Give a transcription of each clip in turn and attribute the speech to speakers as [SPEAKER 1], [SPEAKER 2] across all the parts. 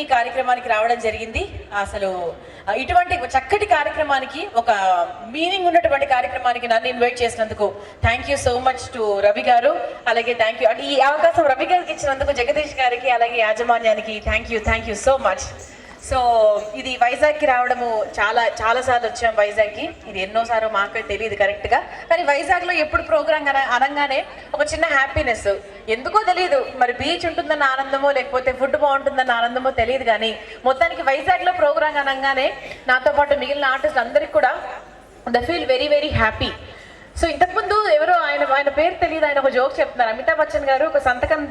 [SPEAKER 1] ఈ కార్యక్రమానికి రావడం జరిగింది. అసలు ఇటువంటి చక్కటి కార్యక్రమానికి, ఒక మీనింగ్ ఉన్నటువంటి కార్యక్రమానికి నన్ను ఇన్వైట్ చేసినందుకు thank you so much to Ravi గారు. అలాగే థ్యాంక్ యూ అంటే ఈ అవకాశం రవి గారికి ఇచ్చినందుకు జగదీష్ గారికి అలాగే యాజమాన్యానికి thank you so much. So ఇది వైజాగ్కి రావడము చాలా సార్లు వచ్చాం వైజాగ్కి. ఇది ఎన్నోసార్లు మాకు తెలియదు కరెక్ట్గా, కానీ వైజాగ్లో ఎప్పుడు ప్రోగ్రామ్ అనగానే ఒక చిన్న హ్యాపీనెస్, ఎందుకో తెలియదు, మరి బీచ్ ఉంటుందన్న ఆనందమో లేకపోతే ఫుడ్ బాగుంటుందన్న ఆనందమో తెలియదు, కానీ మొత్తానికి వైజాగ్లో ప్రోగ్రామ్ అనగానే నాతో పాటు మిగిలిన ఆర్టిస్టులు అందరికీ కూడా the feel very very happy. So ఇంతకుముందు ఎవరో ఆయన పేరు తెలియదు, ఆయన ఒక జోక్ చెప్తున్నారు. అమితాబ్ బచ్చన్ గారు ఒక సంతకం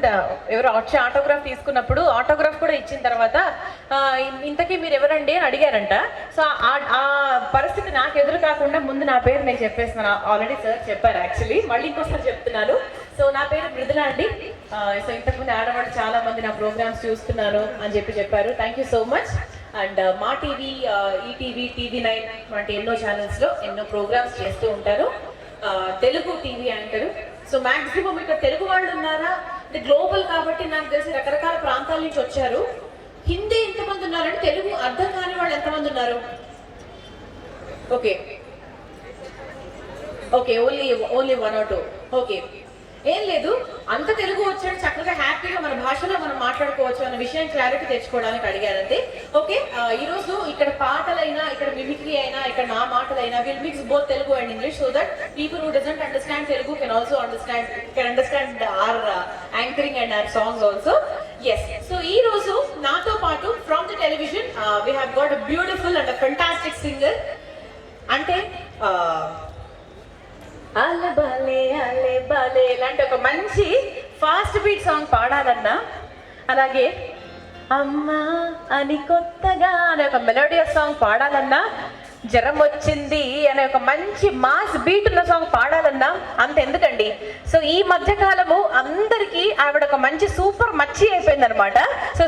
[SPEAKER 1] ఎవరో వచ్చి ఆటోగ్రాఫ్ తీసుకున్నప్పుడు ఆటోగ్రాఫ్ కూడా ఇచ్చిన తర్వాత ఇంతకీ మీరు ఎవరండి అని అడిగారంట. సో ఆ పరిస్థితి నాకు ఎదురు కాకుండా ముందు నా పేరు నేను చెప్పేస్తున్నాను. ఆల్రెడీ సార్ చెప్పారు, యాక్చువల్లీ మళ్ళీ ఇంకోసారి చెప్తున్నాను. సో నా పేరు మృదుల అండి. సో ఇంతకుముందు ఆడవాళ్ళు చాలా మంది నా ప్రోగ్రామ్స్ చూస్తున్నాను అని చెప్పారు. Thank you so much. And మా టీవీ, ఈటీవీ, TV9 వంటి ఎన్నో ఛానల్స్లో ఎన్నో ప్రోగ్రామ్స్ చేస్తూ ఉంటారు. Telugu TV anchor. So maximum ఇక్కడ తెలుగు వాళ్ళు ఉన్నారా అంటే గ్లోబల్ కాబట్టి నాకు తెలిసి రకరకాల ప్రాంతాల నుంచి వచ్చారు. హిందీ ఎంతమంది ఉన్నారంటే తెలుగు అర్థం కాని వాళ్ళు ఎంతమంది ఉన్నారు? Okay only 1 or 2. ఓకే, ఏం లేదు, అంత తెలుగు వచ్చాడు చక్కగా హ్యాపీగా మన భాషలో మనం మాట్లాడుకోవచ్చు అన్న విషయం క్లారిటీ తెచ్చుకోవడానికి అడిగారంతే. ఓకే, ఈరోజు ఇక్కడ పాటలైనా, ఇక్కడ మిమిక్రీ అయినా, ఇక్కడ నా మాటలైనా will mix both Telugu and English, so that people who doesn't understand Telugu can also understand our anchoring and our songs also. Yes, so ఈ రోజు నాతో పాటు from the television we have got a beautiful and a fantastic singer. అంటే అల్లె బాలే ఇలాంటి ఒక మంచి ఫాస్ట్ బీట్ సాంగ్ పాడాలన్నా, అలాగే అమ్మా అని కొత్తగా అనే ఒక మెలోడియస్ సాంగ్ పాడాలన్నా, జ్వరం వచ్చింది అనే ఒక మంచి మాస్ బీట్ ఉన్న సాంగ్ పాడాలన్నా అంత ఎందుకండి. సో ఈ మధ్య కాలము అందరికీ ఆవిడ ఒక మంచి సూపర్ మచ్చి అయిపోయింది అనమాట. సో